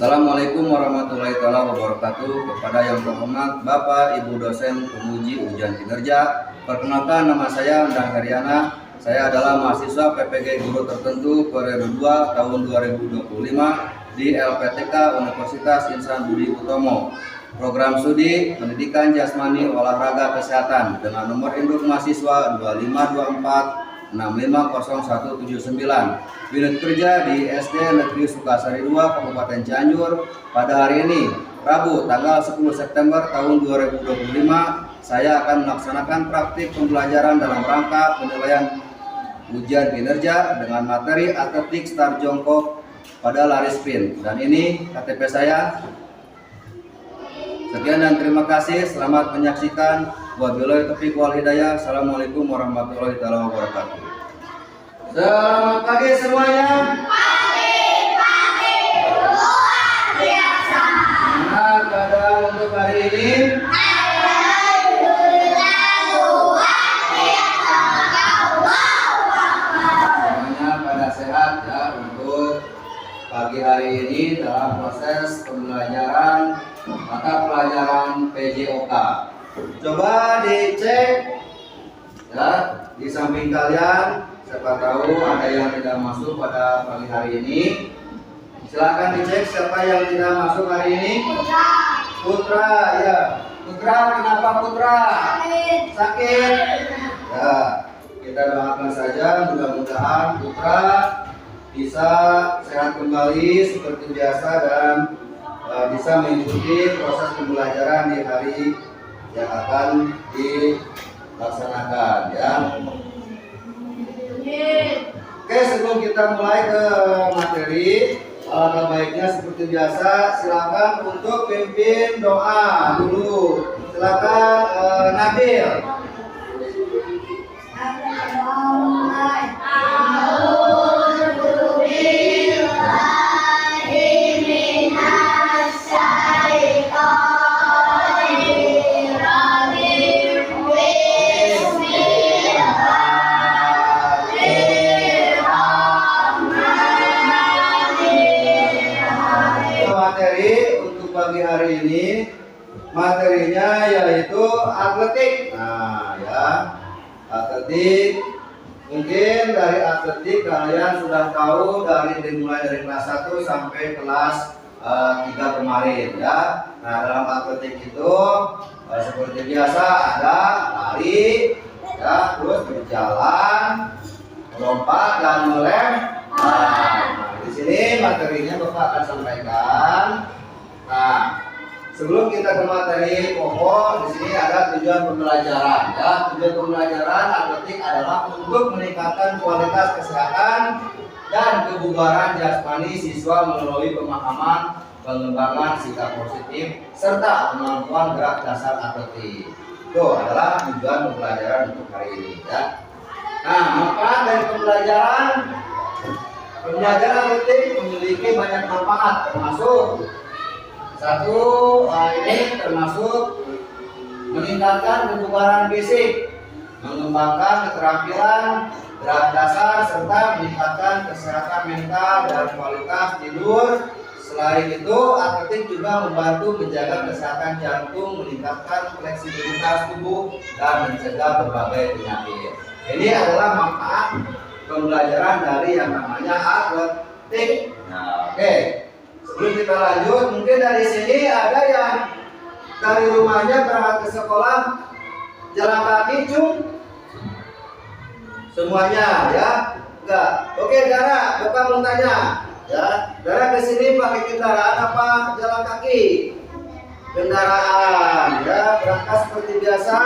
Assalamualaikum warahmatullahi wabarakatuh. Kepada yang terhormat Bapak Ibu dosen penguji ujian kinerja, perkenalkan nama saya Endang Heriana. Saya adalah mahasiswa PPG Guru Tertentu periode 2 tahun 2025 di LPTK Universitas Insan Budi Utomo. Program studi Pendidikan Jasmani Olahraga Kesehatan dengan nomor induk mahasiswa 2524 650179. Unit kerja di SD Negeri Sukasari 2 Kabupaten Cianjur. Pada hari ini Rabu tanggal 10 September tahun 2025 saya akan melaksanakan praktik pembelajaran dalam rangka penilaian ujian kinerja dengan materi atletik start jongkok pada lari sprint. Dan ini KTP saya. Sekian dan terima kasih. Selamat menyaksikan. Wabillahi taufiq wal hidayah. Assalamualaikum warahmatullahi wabarakatuh. Selamat pagi semuanya. Pagi luar biasa. Nah, keadaan untuk hari ini Alhamdulillah luar biasa. semuanya pada sehat ya. Untuk pagi hari ini dalam proses pembelajaran mata pelajaran PJOK. Coba dicek ya di samping kalian, siapa tahu ada yang tidak masuk pada pagi hari ini. Silakan dicek siapa yang tidak masuk hari ini. Putra ya. Putra, kenapa Putra? Sakit. Ya, kita doakan saja mudah-mudahan Putra bisa sehat kembali seperti biasa dan bisa mengikuti proses pembelajaran di hari yang akan dilaksanakan ya. Oke, sebelum kita mulai ke materi, alangkah baiknya seperti biasa silakan untuk pimpin doa dulu. Silakan Nabil. Materi untuk pagi hari ini materinya yaitu atletik. Nah ya, atletik. Mungkin dari atletik kalian sudah tahu dimulai dari kelas 1 sampai kelas 3 kemarin ya. Nah, dalam atletik itu seperti biasa ada lari ya, terus berjalan, melompat dan melempar. Di sini materinya Bapak akan sampaikan. Nah, sebelum kita ke materi pokok, di sini ada tujuan pembelajaran. Ya, tujuan pembelajaran atletik adalah untuk meningkatkan kualitas kesehatan dan kebugaran jasmani siswa melalui pemahaman, pengembangan sikap positif serta kemampuan gerak dasar atletik. Itu adalah tujuan pembelajaran untuk hari ini. Ya. Nah, manfaat dari pembelajaran atletik memiliki banyak manfaat, termasuk satu, ini termasuk meningkatkan kebugaran fisik, mengembangkan keterampilan gerak dasar serta meningkatkan kesehatan mental dan kualitas tidur. Selain itu, atletik juga membantu menjaga kesehatan jantung, meningkatkan fleksibilitas tubuh dan mencegah berbagai penyakit. Ini adalah manfaat pembelajaran dari yang namanya atletik. Nah, oke. Sebelum kita lanjut, mungkin dari sini ada yang dari rumahnya berangkat ke sekolah jalan kaki, Cung? Semuanya ya? Enggak. Oke, Dara, Bapak mau tanya. Ya, Dara ke sini pakai kendaraan apa jalan kaki? Kendaraan ya, berangkat seperti biasa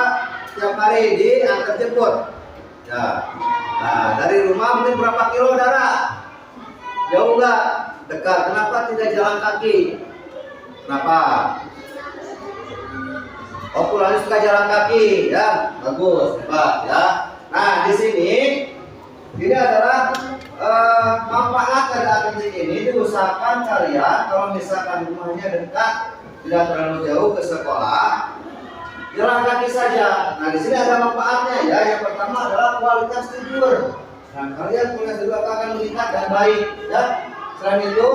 setiap hari diantar jemput. Ya. Nah, dari rumah mungkin berapa kilo, Dara? Jauh nggak? Dekat. Kenapa tidak jalan kaki? Kenapa? Oh, pulangnya suka jalan kaki, ya? Bagus, hebat, ya. Nah, di sini ini adalah manfaat dari atletik ini. Diusahakan kalian kalau misalkan rumahnya dekat, tidak terlalu jauh ke sekolah, jalan kaki saja. Nah, di sini ada manfaatnya ya. Yang pertama adalah kualitas tidur. Nah, kalian kualitas tidur akan meningkat dan baik ya. Selain itu,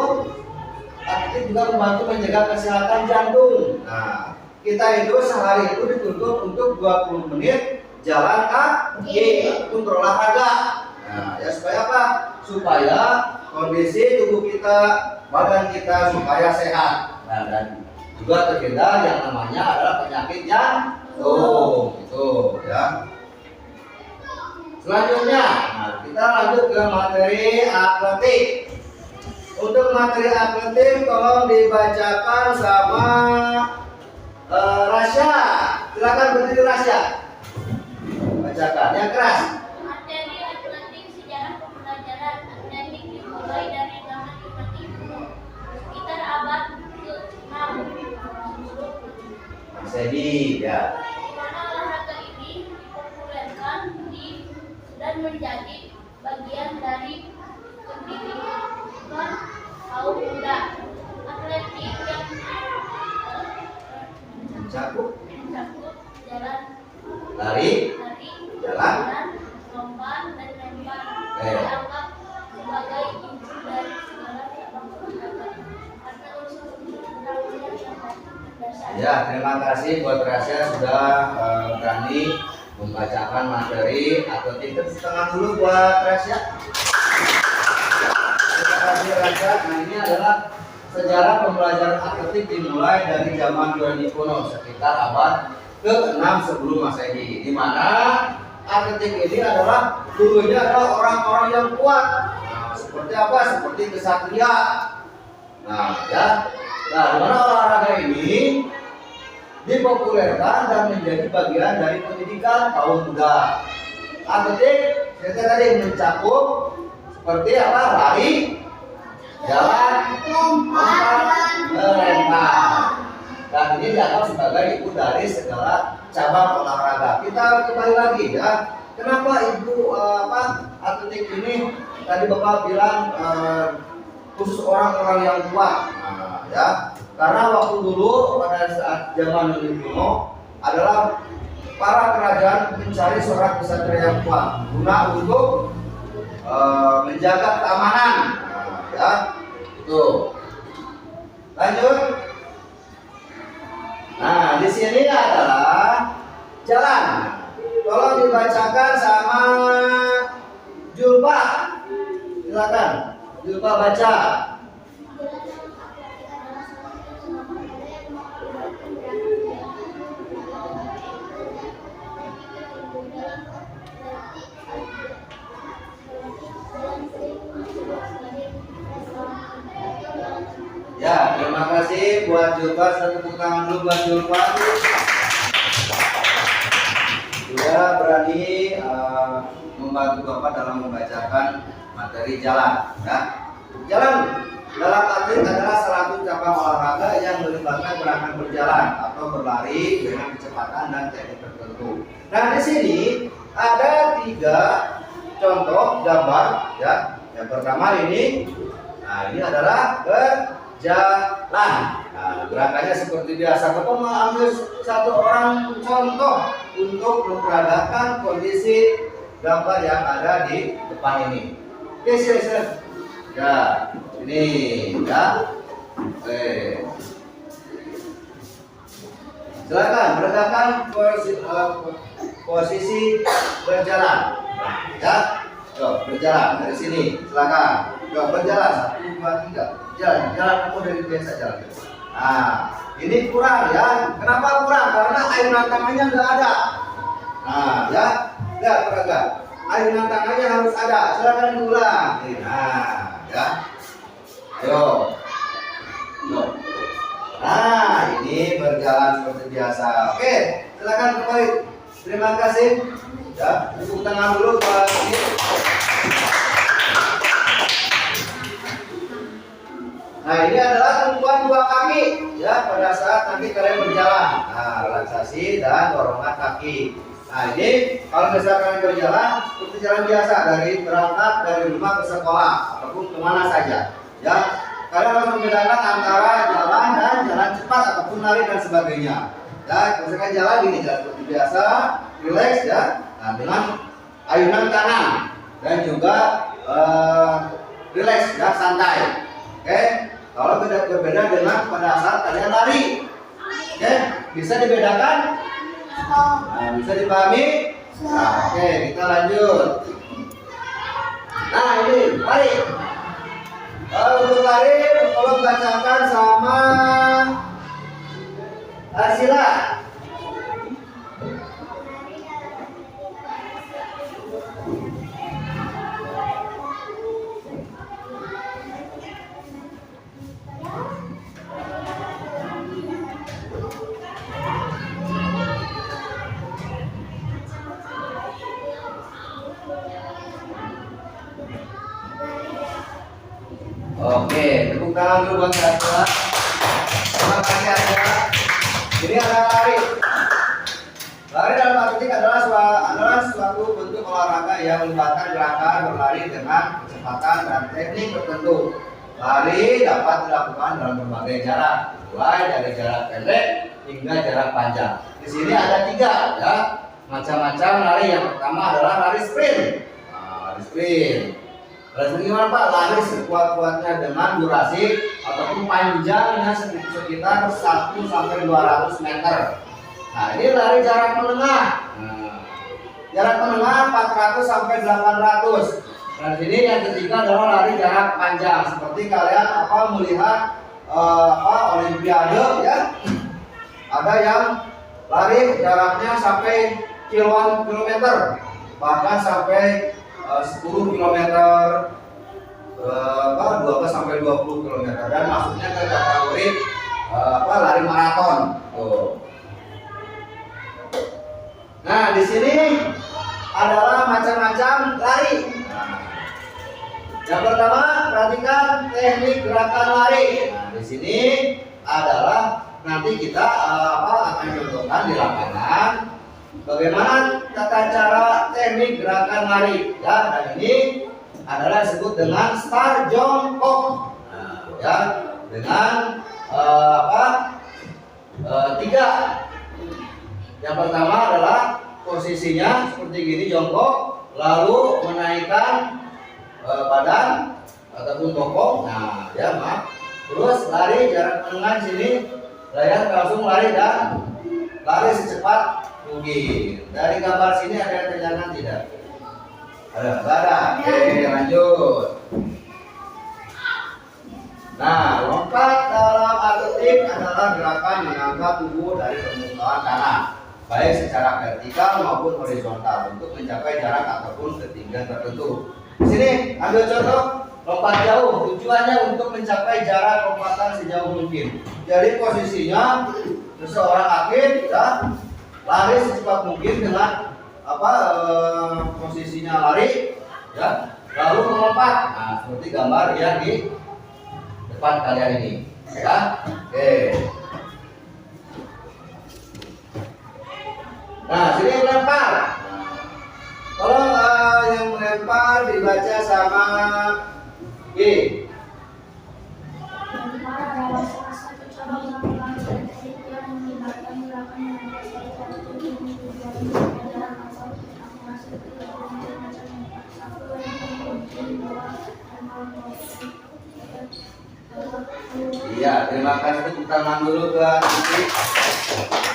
aktif juga membantu menjaga kesehatan jantung. Nah, kita itu sehari itu dituntut untuk 20 menit jalan kaki untuk berolahraga. Nah, ya supaya apa? Supaya kondisi tubuh kita, badan kita supaya sehat. Nah, dan juga terhindar yang namanya adalah penyakit jantung. Itu ya. Selanjutnya, nah, kita lanjut ke materi atletik. Untuk materi atletik tolong dibacakan sama Rasya. Silakan berdiri Rasya. Bacakan yang keras. Materi atletik sejarah pembelajaran atletik dimulai dari zaman umat Hindu sekitar abad ke-6 sebelum Masehi ya. di mana olahraga ini dipopulerkan dan menjadi bagian dari pendidikan kaum muda. Atletik yang Mencakup mencakup jalan lari, lari, jalan, lompat, dan lempar Eh. dianggap sebagai inti dari segala cabang olahraga karena unsur terampilan yang dasar. ya. Terima kasih buat Rasya sudah berani membacakan materi atletik. Tepuk tangan dulu buat Rasya. Terima kasih Rasya. Nah, ini adalah sejarah pembelajaran atletik dimulai dari zaman Yunani kuno sekitar abad ke-6 sebelum Masehi, di mana atletik ini adalah dulunya adalah orang-orang yang kuat. Nah, seperti apa? Seperti kesatria. Nah, ya. Nah, di mana olahraga ini dipopulerkan dan menjadi bagian dari pendidikan kaum muda. Atletik kita tadi mencakup seperti apa? Lari, jalan, lompat, melempar. Dan ini dianggap sebagai ibu dari segala cabang olahraga. Kita kembali lagi ya. Kenapa ibu atletik ini tadi Bapak bilang khusus orang-orang yang kuat? Nah, ya. Karena waktu dulu pada saat zaman Yunani kuno adalah para kerajaan mencari seorang kesatria yang kuat guna untuk menjaga keamanan. Nah, ya. Itu. Lanjut. Nah, di sini adalah jalan. Tolong dibacakan sama Julpa. Silakan, Julpa baca. Ya, terima kasih buat Julpa. Tepuk tangan dulu buat Julpa. Sudah berani membantu Bapak dalam membacakan materi jalan. Ya. Jalan dalam atletik adalah salah satu cabang olahraga yang melibatkan gerakan berjalan atau berlari dengan kecepatan dan teknik tertentu. Nah, di sini ada 3 contoh gambar. Ya, yang pertama ini. Nah, ini adalah berjalan. Nah, gerakannya seperti biasa. Bapak mengambil satu orang contoh untuk memperagakan kondisi gambar yang ada di depan ini. Oke, silakan. Ya, ini ya. Oke. Silakan beregakkan posisi berjalan. Nah, ya. Yo, berjalan dari sini. Silakan. Yo, berjalan 1, 2, 3. Jalan aku dari biasa jalan. Nah, ini kurang ya. Kenapa kurang? Karena ayunan tangannya nggak ada. Nah, ya, lihat peragak. Ayunan tangannya harus ada. Silakan diulang. Nah, ya. Yo. Nah, ini berjalan seperti biasa. Oke, silakan kembali. Terima kasih. Ya, tepuk tangan dulu Pak. Nah, ini adalah tumpuan 2 kaki ya pada saat nanti kalian berjalan. Nah, relaksasi dan dorongan kaki. Nah, ini kalau misalkan kalian berjalan seperti jalan biasa berangkat dari rumah ke sekolah ataupun kemana saja. Ya, kalian harus membedakan antara jalan dan jalan cepat ataupun lari dan sebagainya. Ya, misalkan jalan gini, jalan seperti biasa, relax ya. Nah, dengan ayunan tangan dan juga relax ya, santai. Oke. Kalau berbeda dengan pada saat kalian lari. Oke, bisa dibedakan? Nah, bisa dipahami? Nah, oke, kita lanjut. Nah, ini lari. Untuk lari, tolong bacakan sama Arsila. Oke, tepuk tangan dulu buat Arsila. Terima kasih Arsila. Ini adalah lari. Lari dalam arti adalah suatu bentuk olahraga yang melibatkan gerakan berlari dengan kecepatan dan teknik tertentu. Lari dapat dilakukan dalam berbagai jarak, mulai dari jarak pendek hingga jarak panjang. Di sini ada 3 ya, macam-macam lari. Yang pertama adalah lari sprint. Lari sprint. Lari sprint gimana Pak? Lari sekuat-kuatnya dengan durasi ataupun panjangnya sekitar 1 sampai 200 meter. Nah, ini lari jarak menengah. Jarak menengah 400 sampai 800. Dan sini yang ketiga adalah lari jarak panjang. Seperti kalian melihat Olimpiade ya. Ada yang lari jaraknya sampai kilometer, bahkan sampai 10 kilometer, 12 sampai 20 kilometer, dan masuknya ke kategori lari maraton. Nah, di sini adalah macam-macam lari. Yang pertama, perhatikan teknik gerakan lari. Nah, di sini adalah nanti kita akan contohkan di lapangan bagaimana tata cara teknik gerakan lari. Ya, dan ini adalah disebut dengan start jongkok. Nah, ya, dengan 3. Yang pertama adalah posisinya seperti gini, jongkok, lalu menaikkan badan ataupun bokong. Nah, ya maaf. Terus lari jarak menengah sini, layar langsung lari dan lari secepat mungkin. Dari gambar sini ada yang terjangan tidak? Ada, nggak ada. Oke, lanjut. Nah, lompat dalam atletik adalah gerakan mengangkat tubuh dari permukaan tanah, baik secara vertikal maupun horizontal, untuk mencapai jarak ataupun ketinggian tertentu. Di sini ambil contoh lompat jauh. Tujuannya untuk mencapai jarak lompatan sejauh mungkin. Jadi posisinya seseorang atlet ya, lari secepat mungkin dengan posisinya lari ya, lalu melompat. Nah, seperti gambar yang di depan kalian ini ya. Oke. Nah, sini melempar. Tolong yang melempar dibaca sama G. Melempar adalah salah satu cabang olahraga yang melibatkan gerakan yang berasal dari tubuh jalan atau akumulasi berbagai macam lempar. Satu yang di bawah dan Iya, terima kasih. Tepuk tangan dulu ke Siti.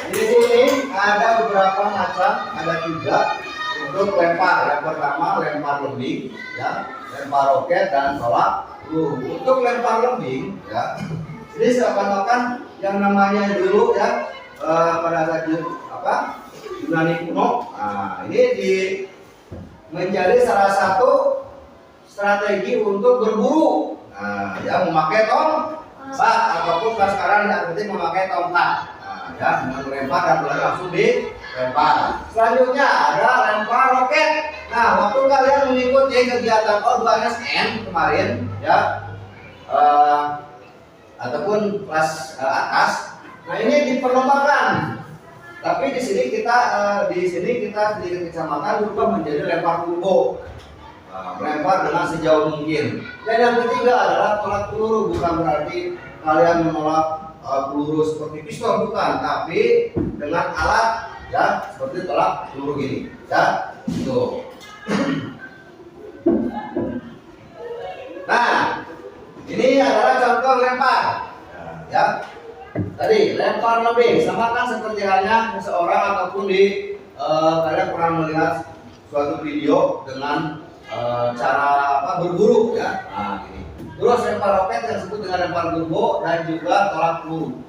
Di sini ada beberapa macam, ada 3 untuk lempar. Yang pertama lempar lembing, ya, lempar roket dan tolak peluru. Untuk lempar lembing, ya, jadi seakan-akan yang namanya dulu ya pada saat Yunani kuno. Nah, ini menjadi salah satu strategi untuk berburu. Nah, ya, memakai tombak ataupun sekarang yang memakai tongkat. Nah, ya, dengan melempar dan langsung dilempar. Selanjutnya ada lempar roket. Nah, waktu kalian mengikuti kegiatan O2SN kemarin, ya, ataupun kelas atas, nah ini diperlombakan. Tapi di sini kita di kecamatan berubah menjadi lempar turbo. Melempar dengan sejauh mungkin. Dan yang ketiga adalah tolak peluru. Bukan berarti kalian menolak peluru seperti pistol, bukan, tapi dengan alat ya seperti tolak peluru gini ya. Tuh. Nah, Ini adalah contoh lempar. Ya. Tadi lempar lebih, sama kan seperti halnya seseorang ataupun di kalian pernah melihat suatu video dengan cara apa berburu ya. Nah, ini. Terus lempar roket yang disebut dengan lempar gurbo dan juga tolak peluru.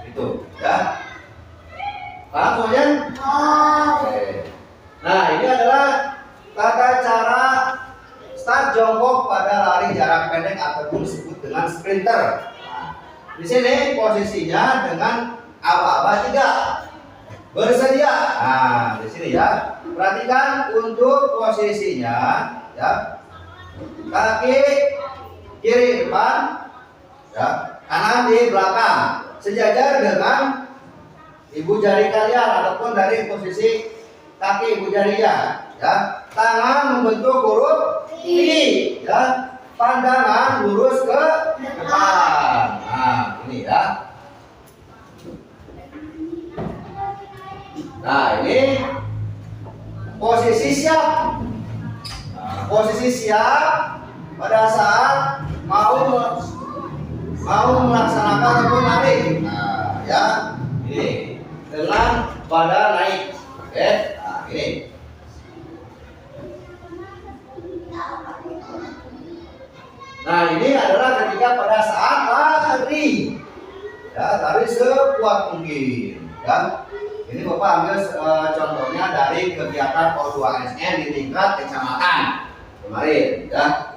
Itu, ya. Paham semuanya? Oke. Nah, ini adalah tata cara start jongkok pada lari jarak pendek ataupun disebut dengan sprinter. Di sini posisinya dengan aba-aba 3. Bersedia. Nah, di sini ya. Perhatikan untuk posisinya ya. Kaki kiri depan ya, kanan di belakang. Sejajar dengan ibu jari kalian ataupun dari posisi kaki ibu jarinya ya. Tangan membentuk huruf I ya. Pandangan lurus ke depan. Nah, ini ya. Nah, ini posisi siap. Nah, posisi siap pada saat mau melaksanakan ataupun lari. Nah, ya. Ini dengan badan naik. Oke. Nah, ini. Nah, ini adalah ketika pada saat lari. Ya, lari sekuat mungkin. Ya. Ini Bapak ambil contohnya dari kegiatan O2SN di tingkat kecamatan kemarin, ya.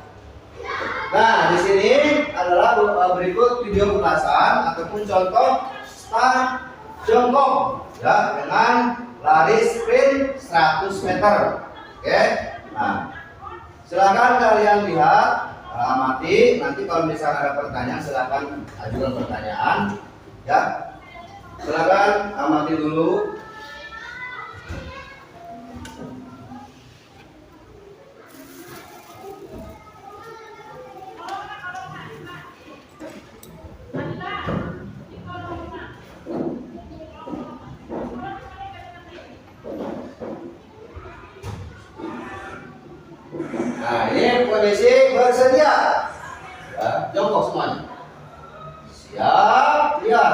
Nah, di sini adalah berikut video ulasan ataupun contoh start jongkok ya dengan lari sprint 100 meter. Oke. Nah, silakan kalian lihat. Amati, nanti kalau misalnya ada pertanyaan silakan ajukan pertanyaan ya. Silakan amati dulu. Nah, ini kondisi bersedia. Ya, jongkok semuanya. Siap, ya.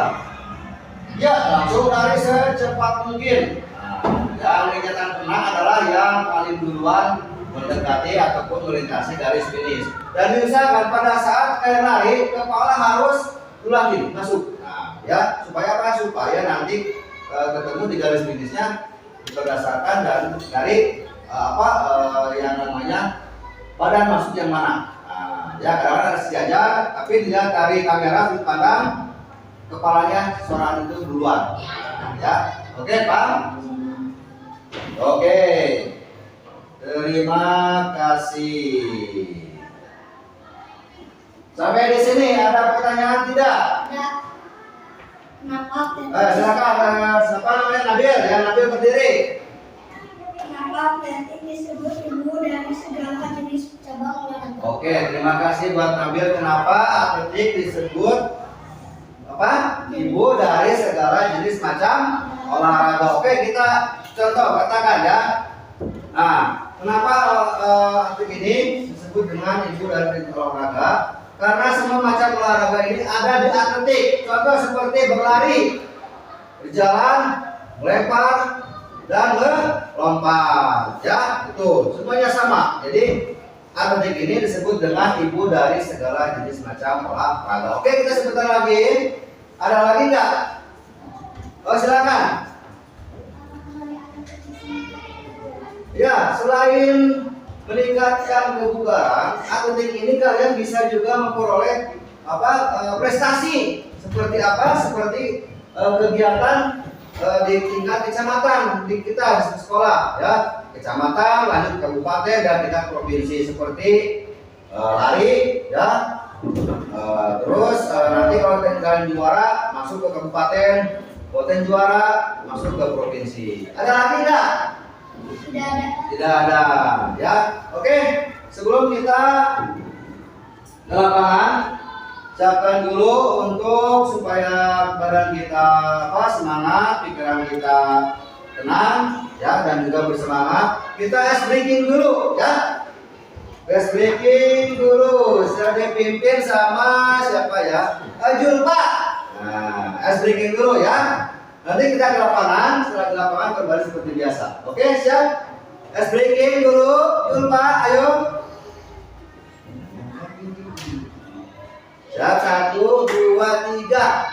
Ya, langsung lari secepat mungkin. Nah, yang dinyatakan menang adalah yang paling duluan mendekati ataupun melintasi garis finish. Dan diusahakan pada saat kalian lari, kepala harus lagi masuk. Nah, ya, supaya apa? Supaya nanti ketemu di garis finishnya berdasarkan dan dari yang namanya badan masuk yang mana. Nah, ya kadang ada sejajar, tapi dilihat dari kamera sudut pandang kepalanya seorang itu duluan. Nah, ya, oke Pak. Oke, terima kasih. Sampai di sini ada pertanyaan tidak? Ada. Kenapa? Silakan. Siapa namanya Nabil? Yang Nabil berdiri. Kenapa atletik disebut ibu dari segala jenis cabang olahraga? Oke, terima kasih buat Nabil. Kenapa atletik disebut apa? Ibu dari segala jenis macam olahraga. Oke, kita contoh katakan ya. Nah, kenapa atletik ini disebut dengan ibu dari jenis olahraga? Karena semua macam olahraga ini ada di atletik. Contoh seperti berlari, berjalan, melempar, dan melompat, ya itu semuanya sama. Jadi atletik ini disebut dengan ibu dari segala jenis macam olahraga. Oke, kita sebentar lagi. Ada lagi nggak? Oh, silakan. Ya, selain meningkatkan kebugaran, atletik ini kalian bisa juga memperoleh prestasi seperti apa? Seperti kegiatan di tingkat kecamatan di kita sekolah ya, kecamatan lanjut kabupaten dan tingkat provinsi seperti lari ya. Terus nanti kalau kalian juara masuk ke kabupaten, kabupaten juara masuk ke provinsi. Ada lagi nggak? Tidak ada. Tidak ada ya. Oke, sebelum kita ke lapangan, siapkan dulu untuk supaya badan kita semangat, pikiran kita tenang ya dan juga bersemangat. Kita ice breaking dulu ya. Ice breaking dulu. Sudah dipimpin sama siapa ya? Julpa. Nah, ice breaking dulu ya. Nanti kita ke lapangan. Setelah di lapangan kembali seperti biasa. Oke, siap? Ice breaking dulu. Julpa, ayo. Siap, 1, 2, 3.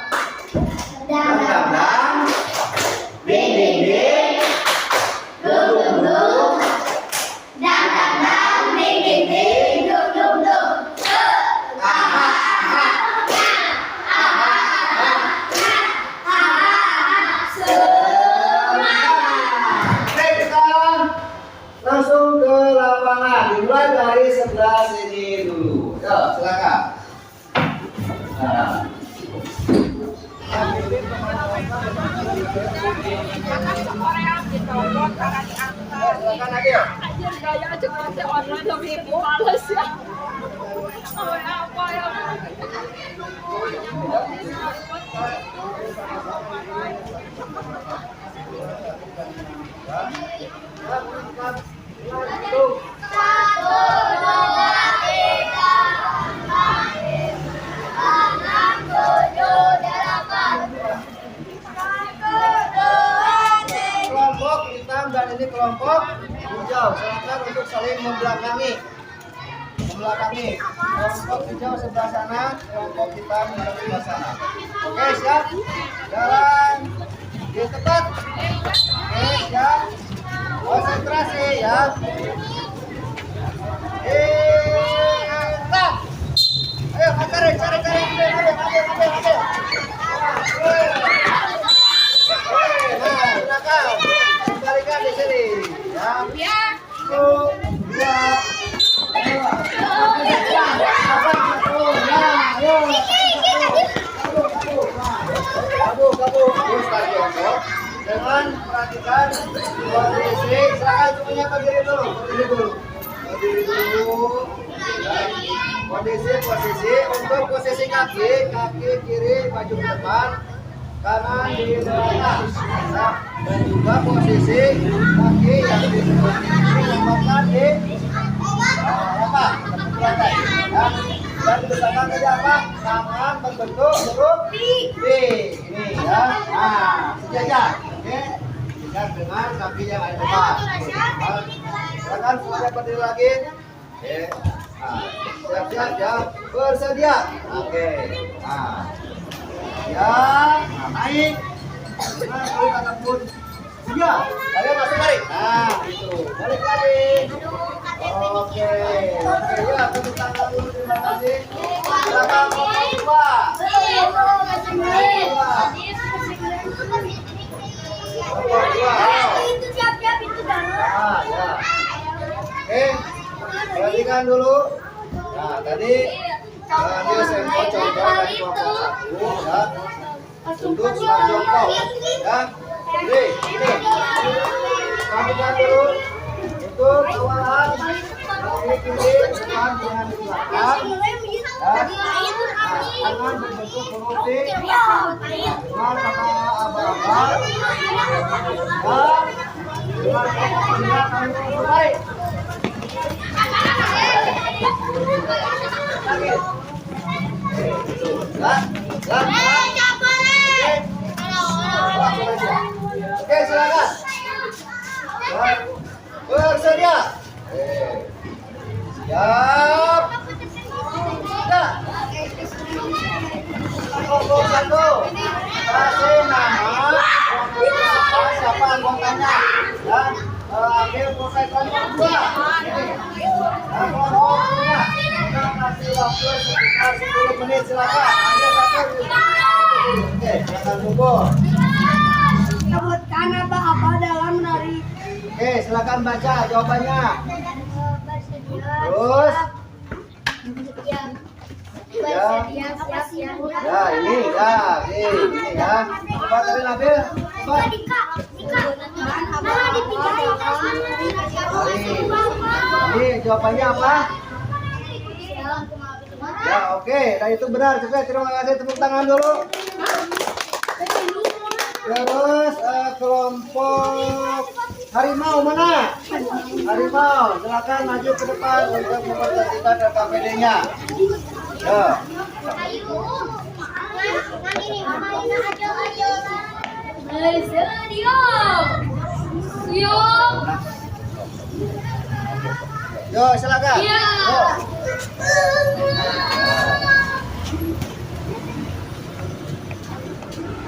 Dang, dang, dang. Ding, ding, ding. Dum, dum, dum. Dang dang dang, ding ding ding, dum dum dum. Aha aha, aha aha, aha aha. Semangat. Oke, kita langsung ke lapangan. Dimulai dari sebelah sini dulu. Yo, silakan. Nah. Silakan Adil. Anjir gaya aja kalau online tapi males ya. Oh ya apa ya. Satu, dua, tiga, empat, enam, tujuh, delapan. Satu, dua, tiga. Kelompok hitam dan ini kelompok hijau. Silakan untuk saling membelakangi. Kelompok hijau sebelah sana, kelompok hitam di sebelah sana. Oke, siap? Jalan di tempat. Oke, siap? Konsentrasi ya. Hitam. Ayo, cari. Ambil. Nah, silakan. Kembalikan di sini. Ya. 1, 2, dengan perhatikan kondisi. Silakan semuanya berdiri dulu. Berdiri dulu. Posisi untuk posisi kaki kiri maju ke depan, kanan di belakang. Dan juga posisi kaki yang di depan lembabkan di apa? Lantai. Dan di belakang tadi apa? Tangan berbentuk huruf V. Ini ya. Nah, sejajar. Oke. Sejajar dengan kaki yang ada di depan. Silakan semuanya berdiri lagi. Oke. Nah, siap-siap ya. Bersedia. Oke. Nah. Ya, naik. Nah, kalau kata pun ya, kalian masuk balik. Nah, itu. Balik lagi. Oke. Ya, tepuk tangan dulu. Terima kasih. Silakan kelompok dua. Kelompok dua. Itu siap-siap itu dah. Nah, ya. Oke. Perhatikan dulu. Nah, tadi dia sampel contoh dari kelompok 1 ya. Untuk start jongkok ya. Ini. Perhatikan dulu. Untuk awalan kiri depan dengan di belakang. Tangan berbentuk huruf T dengan kata abal-abal. Dengan kaki kami berbalik. Oke, silakan. Bersedia. Siap. Sudah. Kelompok 1. Kasih nama siapa anggotanya dan ambil proses kelompok 2. Dan kelompok 2 kita kasih waktu sekitar 10 menit, silakan. Ambil satu. Oke, silakan tunggu. Sebutkan apa dalam menari. Oke, silakan baca jawabannya. Terus ya, ini ya. Coba tadi Nabil. Coba. Ini jawabannya apa? Ya, oke. Nah, itu benar. Terima kasih. Tepuk tangan dulu. Terus kelompok H Harimau mana? Harimau, silakan maju ke depan untuk mempresentasikan LKPD-nya. Ya. Yo, silakan. Yo.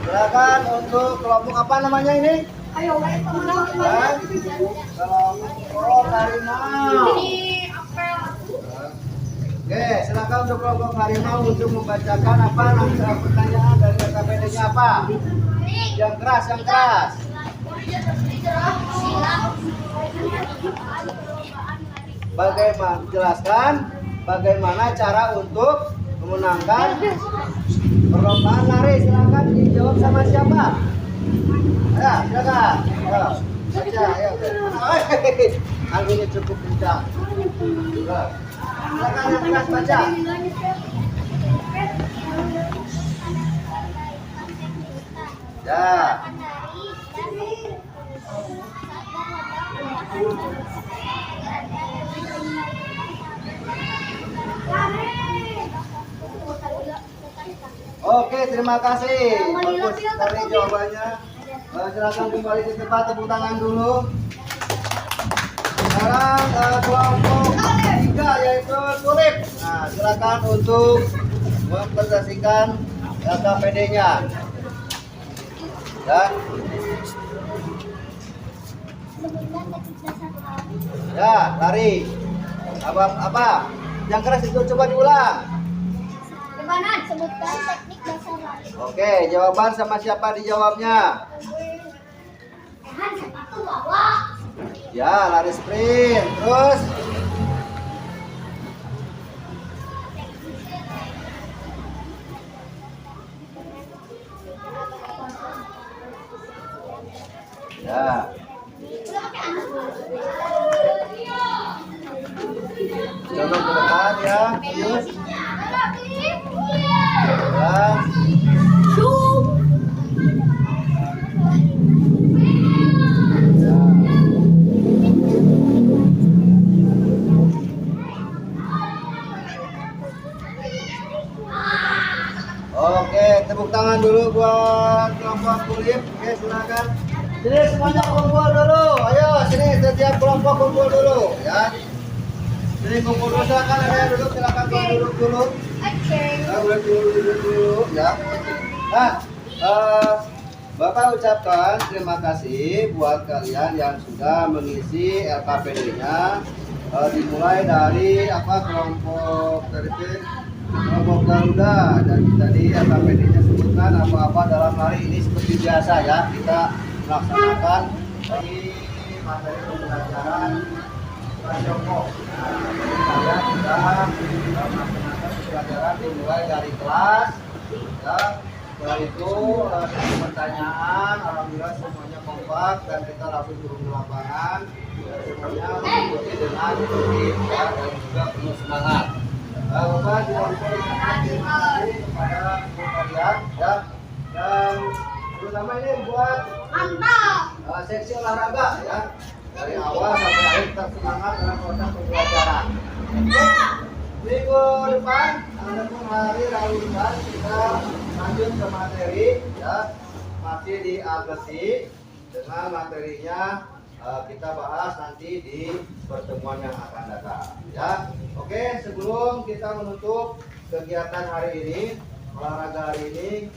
Silakan untuk kelompok apa namanya ini? Ayo, Kelompok harimau. Oke, silakan untuk kelompok harimau untuk membacakan apa nanti pertanyaan dari LKPD-nya apa? Yang keras, yang keras. Bagaimana jelaskan bagaimana cara untuk memenangkan perlombaan lari? Silakan dijawab sama siapa? Ya, silakan. Ayo, baca, ayo. Anginnya cukup kencang. Silakan yang keras baca. Ya. Oke, terima kasih. Bagus sekali jawabannya. Silakan kembali ke tempat, tepuk tangan dulu. Sekarang kelompok 3 yaitu tulip. Nah, silakan untuk mempresentasikan LKPD-nya. Ya. Ya, lari. Apa? Yang keras itu coba diulang. Gimana? Sebutkan teknik dasar lari. Oke, jawaban sama siapa dijawabnya? Sepatu bawa. Ya, lari sprint. Terus ya. Coba ke depan ya. Terus. Ya. Oke, tepuk tangan dulu buat kelompok tulip. Oke, silakan. Sini semuanya kumpul dulu. Ayo, sini setiap kelompok kumpul dulu, ya. Sini kumpul dulu, silakan ada yang duduk, silakan duduk dulu. Oke. Ya, boleh duduk dulu, ya. Nah, Bapak ucapkan terima kasih buat kalian yang sudah mengisi LKPD-nya. Dimulai dari kelompok kelompok Garuda, dan tadi LKPD-nya sebutkan apa-apa dalam hari ini seperti biasa ya, kita melaksanakan dari materi pembelajaran Joko. Nah, kita melaksanakan pembelajaran dimulai dari kelas ya. Setelah itu pertanyaan, alhamdulillah semuanya kompak dan kita langsung turun ke lapangan. Semuanya mengikuti dengan tertib ya, dan juga penuh semangat. Bapak juga terima kasih kepada kalian ya, dan terutama ini buat seksi olahraga ya, dari awal sampai akhir kita semangat dalam proses pembelajaran. Minggu depan ataupun hari Rabu depan kita lanjut ke materi ya, masih di atletik dengan materinya kita bahas nanti di pertemuan yang akan datang ya. Oke, sebelum kita menutup kegiatan hari ini, olahraga hari ini,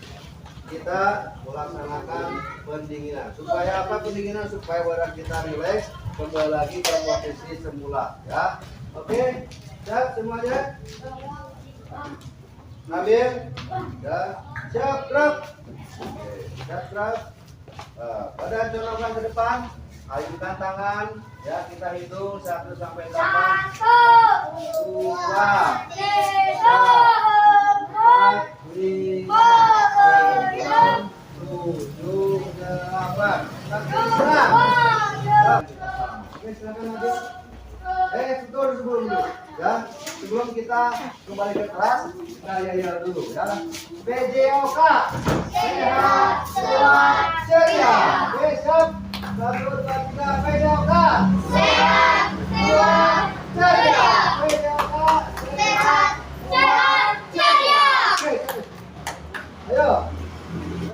kita melaksanakan pendinginan. Supaya apa pendinginan? Supaya badan kita rileks, kembali lagi ke posisi semula ya. Oke, siap semuanya? Nabil? Ya, siap gerak. Oke, siap gerak. Badan condongkan ke depan. Ayunkan tangan, ya kita hitung 1 sampai 8. 1, 2, 3, 4, 5, 6, 7, 8. Oke, silakan Nabil. Sebelum dulu ya, sebelum kita kembali ke kelas, kita yel dulu ya. PJOK, sehat, kuat, ceria. Besok 1, 2, 3,